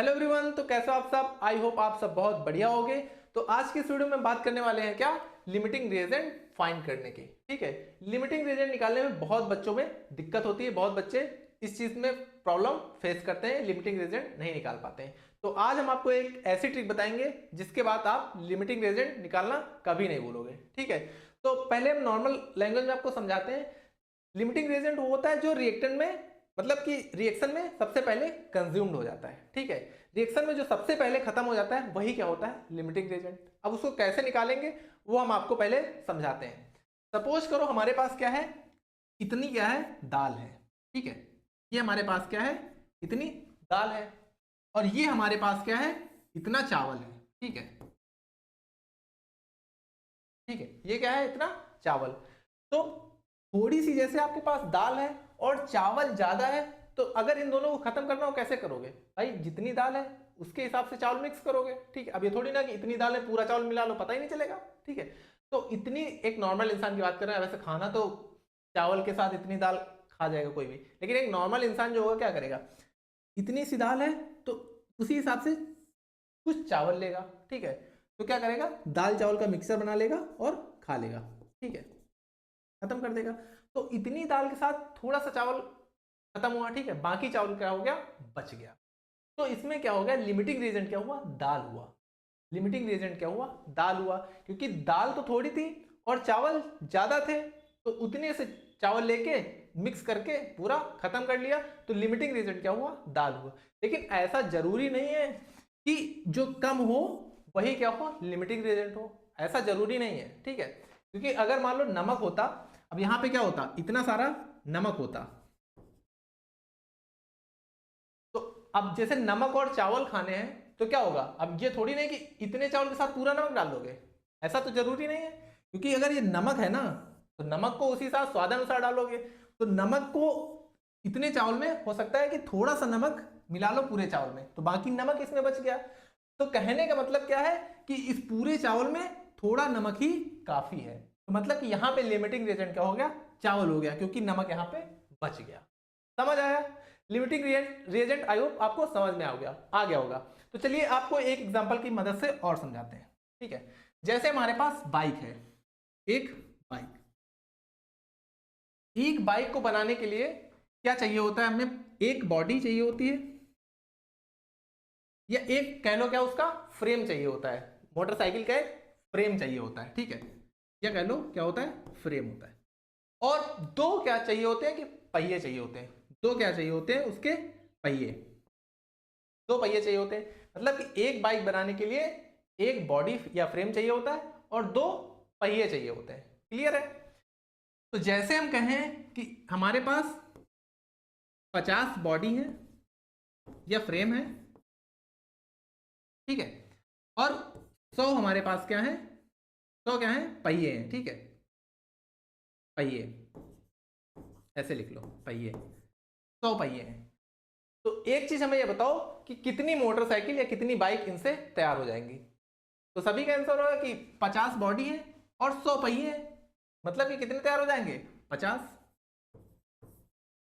Hello everyone, तो कैसे हो आप सब। आई होप आप सब बहुत बढ़िया होगे। तो आज की इस वीडियो में बात करने वाले हैं क्या, लिमिटिंग रिएजेंट फाइंड करने की। ठीक है, लिमिटिंग रिएजेंट निकालने में बहुत बच्चों में दिक्कत होती है, बहुत बच्चे इस चीज में प्रॉब्लम फेस करते हैं, लिमिटिंग रिएजेंट नहीं निकाल पाते हैं। तो आज हम आपको एक ऐसी ट्रिक बताएंगे जिसके बाद आप लिमिटिंग रिएजेंट निकालना कभी नहीं भूलोगे। ठीक है, तो पहले हम नॉर्मल लैंग्वेज में आपको समझाते हैं। लिमिटिंग रिएजेंट वो होता है जो रिएक्टेंट में, मतलब कि रिएक्शन में सबसे पहले कंज्यूम्ड हो जाता है। ठीक है, रिएक्शन में जो सबसे पहले खत्म हो जाता है वही क्या होता है, लिमिटिंग रिएजेंट। अब उसको कैसे निकालेंगे वो हम आपको पहले समझाते हैं। सपोज करो हमारे पास क्या है, इतनी क्या है, दाल है। ठीक है, ये हमारे पास क्या है, इतनी दाल है। और ये हमारे पास क्या है, इतना चावल है। ठीक है, ठीक है, ये क्या है, इतना चावल। तो थोड़ी सी जैसे आपके पास दाल है और चावल ज्यादा है, तो अगर इन दोनों को खत्म करना हो कैसे करोगे भाई, जितनी दाल है उसके हिसाब से चावल मिक्स करोगे। ठीक है, अब ये थोड़ी ना कि इतनी दाल है पूरा चावल मिला लो, पता ही नहीं चलेगा। ठीक है, तो इतनी, एक नॉर्मल इंसान की बात कर रहे हैं, वैसे खाना तो चावल के साथ इतनी दाल खा जाएगा कोई भी, लेकिन एक नॉर्मल इंसान जो होगा क्या करेगा, इतनी सी दाल है तो उसी हिसाब से कुछ चावल लेगा। ठीक है, तो क्या करेगा, दाल चावल का मिक्सर बना लेगा और खा लेगा। ठीक है, खत्म कर देगा। तो इतनी दाल के साथ थोड़ा सा चावल खत्म हुआ। ठीक है, बाकी चावल क्या हो गया, बच गया। तो इसमें क्या हो गया, लिमिटिंग रीजन क्या हुआ, दाल हुआ। लिमिटिंग रीजन क्या हुआ, दाल हुआ, क्योंकि दाल तो थोड़ी थी और चावल ज्यादा थे, तो उतने से चावल लेके मिक्स करके पूरा खत्म कर लिया। तो लिमिटिंग रीजन क्या हुआ, दाल हुआ। लेकिन ऐसा जरूरी नहीं है कि जो कम हो वही क्या हो, लिमिटिंग रीजन हो, ऐसा जरूरी नहीं है। ठीक है, क्योंकि अगर मान लो नमक होता, अब यहां पे क्या होता, इतना सारा नमक होता, तो अब जैसे नमक और चावल खाने हैं तो क्या होगा, अब ये थोड़ी नहीं कि इतने चावल के साथ पूरा नमक डाल दोगे, ऐसा तो जरूरी नहीं है। क्योंकि अगर ये नमक है ना, तो नमक को उसी साथ स्वादानुसार डालोगे। तो नमक को इतने चावल में हो सकता है कि थोड़ा सा नमक मिला लो पूरे चावल में, तो बाकी नमक इसमें बच गया। तो कहने का मतलब क्या है कि इस पूरे चावल में थोड़ा नमक ही काफी है। तो मतलब कि यहां पे लिमिटिंग रिएजेंट क्या हो गया, चावल हो गया, क्योंकि नमक यहां पे बच गया। समझ आया, लिमिटिंग रिएजेंट आई होप आपको समझ में आ गया होगा। तो चलिए आपको एक एग्जांपल की मदद से और समझाते हैं। ठीक है, जैसे हमारे पास बाइक है, एक बाइक, एक बाइक को बनाने के लिए क्या चाहिए होता है, हमें एक बॉडी चाहिए होती है, या एक कह लो क्या उसका फ्रेम चाहिए होता है। मोटरसाइकिल का एक फ्रेम चाहिए होता है। ठीक है, या कह लो क्या होता है, फ्रेम होता है। और दो क्या चाहिए होते हैं कि पहिए चाहिए होते हैं, दो क्या चाहिए होते हैं उसके पहिए, दो पहिए चाहिए होते हैं। मतलब कि एक बाइक बनाने के लिए एक बॉडी या फ्रेम चाहिए होता है और दो पहिए चाहिए होते हैं। क्लियर है। तो जैसे हम कहें कि हमारे पास 50 बॉडी है या फ्रेम है, ठीक है, और 100 हमारे पास क्या है, 100 क्या है, पहिए हैं। ठीक है, पहिए, ऐसे लिख लो, पहिए, 100 पहिए हैं। तो एक चीज हमें यह बताओ कि कितनी मोटरसाइकिल या कितनी बाइक इनसे तैयार हो जाएंगी। तो सभी का आंसर होगा कि 50 बॉडी है और 100 पहिए हैं, मतलब कि कितने तैयार हो जाएंगे, 50।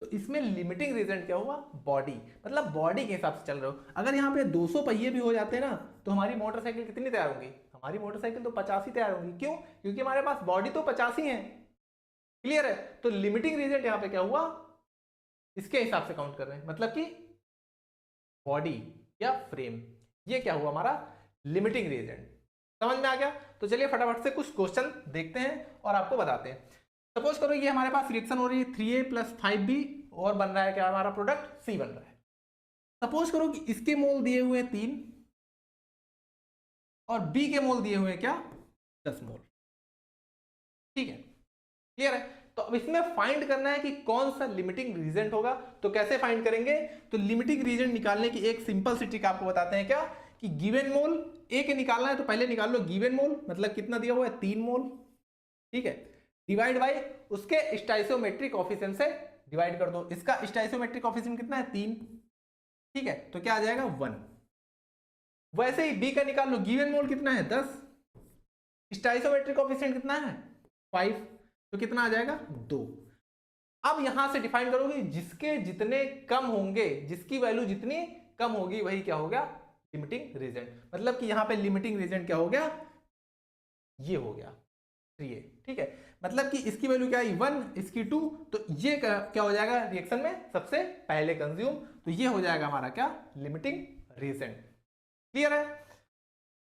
तो इसमें लिमिटिंग रीजन क्या हुआ, बॉडी, मतलब बॉडी के हिसाब से चल रहे हो। अगर यहाँ पे 200 पहिए भी हो जाते हैं ना, तो हमारी मोटरसाइकिल कितनी तैयार होंगी, हमारी मोटरसाइकिल तो 50 ही तैयार होंगी। क्यों, क्योंकि हमारे पास बॉडी तो 50 ही है। क्लियर है। तो लिमिटिंग रीजन यहाँ पे क्या हुआ, इसके हिसाब से काउंट कर रहे हैं, मतलब कि बॉडी या फ्रेम, ये क्या हुआ हमारा, लिमिटिंग रीजन। समझ में आ गया। तो चलिए फटाफट से कुछ क्वेश्चन देखते हैं और आपको बताते हैं। सपोज करो ये हमारे पास रिएक्शन हो रही है 3A + 5B, और बन रहा है क्या, हमारा प्रोडक्ट C बन रहा है। सपोज करो कि इसके मोल दिए हुए 3 और B के मोल दिए हुए क्या, 10 मोल। ठीक है, क्लियर है। तो अब इसमें फाइंड करना है कि कौन सा लिमिटिंग रीजेंट होगा। तो कैसे फाइंड करेंगे, तो लिमिटिंग रीजेंट निकालने की एक सिंपल सी ट्रिक आपको बताते हैं क्या, कि गिवन मोल ए के निकालना है तो पहले निकाल लो गिवन मोल, मतलब कितना दिया हुआ है, 3 मोल। ठीक है, डिवाइड बाई उसके स्टाइसियोमेट्रिक कोएफिशिएंट से डिवाइड कर दो। इसका स्टाइसियोमेट्रिक कोएफिशिएंट कितना है, 3। ठीक है, तो क्या आ जाएगा, 1। वैसे ही बी का निकाल लो, गिवन मोल कितना है, 10, स्टाइसियोमेट्रिक कोएफिशिएंट कितना है, 5, तो कितना आ जाएगा, 2। अब यहां से डिफाइन करोगे जिसके जितने कम होंगे, जिसकी वैल्यू जितनी कम होगी वही क्या हो गया, लिमिटिंग रीजन। मतलब कि यहाँ पे लिमिटिंग रीजन क्या हो गया, ये हो गया 3a। ठीक है, मतलब कि इसकी वैल्यू क्या आई 1, इसकी 2, तो ये क्या हो जाएगा रिएक्शन में सबसे पहले कंज्यूम, तो ये हो जाएगा हमारा क्या, लिमिटिंग रीजन। क्लियर है।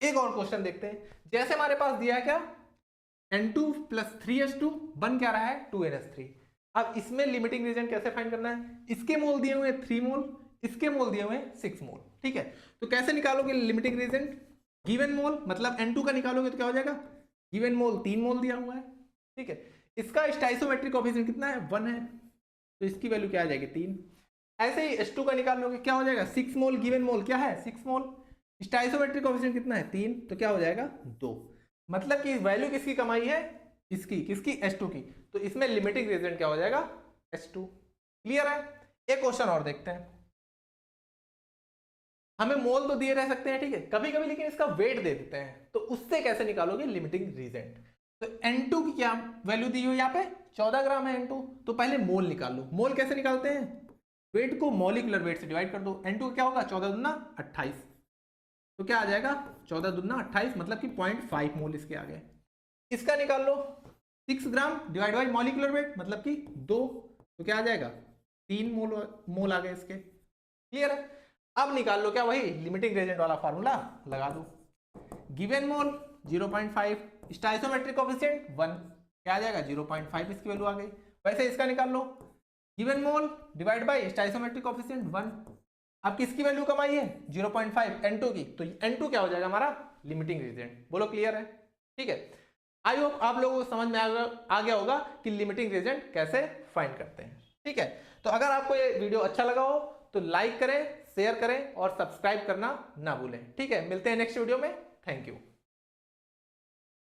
एक और क्वेश्चन देखते हैं। जैसे हमारे पास दिया है क्या, N2 प्लस 3H2 बन क्या रहा है 2NH3। अब इसमें लिमिटिंग रीजन कैसे फाइंड करना है, इसके मोल दिए हुए 3 मोल, इसके मोल दिए हुए 6 मोल। ठीक है, तो कैसे निकालोगे लिमिटिंग रीजन, गिवन मोल मतलब N2 का निकालोगे तो क्या हो जाएगा, गिवन मोल 3 मोल दिया हुआ है। ठीक है, इसका स्टाइसोमेट्रिक कोएफिशिएंट कितना है 1 है, तो इसकी वैल्यू क्या आ जाएगी 3। ऐसे ही H2 का निकाल लोगे क्या हो जाएगा 6 मोल, गिवन मोल क्या है 6 मोल, स्टाइसोमेट्रिक कोएफिशिएंट कितना है 3, तो क्या हो जाएगा 2। मतलब कि वैल्यू किसकी कमाई है, इसकी, किसकी H2 की, तो इसमें लिमिटिंग रीजन क्या हो जाएगा H2। क्लियर है। एक क्वेश्चन और देखते हैं। हमें मोल तो दिए रह सकते हैं, ठीक है, कभी कभी लेकिन इसका वेट दे देते हैं, तो उससे कैसे निकालोगे लिमिटिंग रीजन। तो N2 की क्या वैल्यू दी हुई यहाँ पे 14 ग्राम है N2, तो पहले मोल निकाल लो। मोल कैसे निकालते हैं, वेट को मॉलिक्यूलर वेट से डिवाइड कर दो। N2 क्या होगा 14 दूना 28, तो क्या आ जाएगा 14 दूना 28, मतलब कि 0.5 मोल इसके आ गए। इसका निकाल लो 6 gram divide by molecular weight मतलब कि 2, तो क्या आ जाएगा 3 मोल आ गए इसके। क्लियर है। अब निकाल लो क्या, वही लिमिटिंग रीजन वाला फार्मूला लगा दो। गिवन मोल 0.5, स्टाइसोमेट्रिक कोएफिशिएंट 1, क्या आ जाएगा 0.5, इसकी वैल्यू आ गई। वैसे इसका निकाल लो, given mole divide by stoichiometric coefficient 1। अब किसकी वैल्यू कमाई है 0.5, N2 की, तो N2 क्या हो जाएगा हमारा लिमिटिंग रीजन। बोलो क्लियर है। ठीक है, आई होप आप लोगों को समझ में आ गया होगा कि लिमिटिंग रीजन कैसे फाइंड करते हैं। ठीक है, तो अगर आपको ये वीडियो अच्छा लगा हो तो लाइक करें, शेयर करें और सब्सक्राइब करना ना भूलें। ठीक है, मिलते हैं नेक्स्ट वीडियो में। Thank you.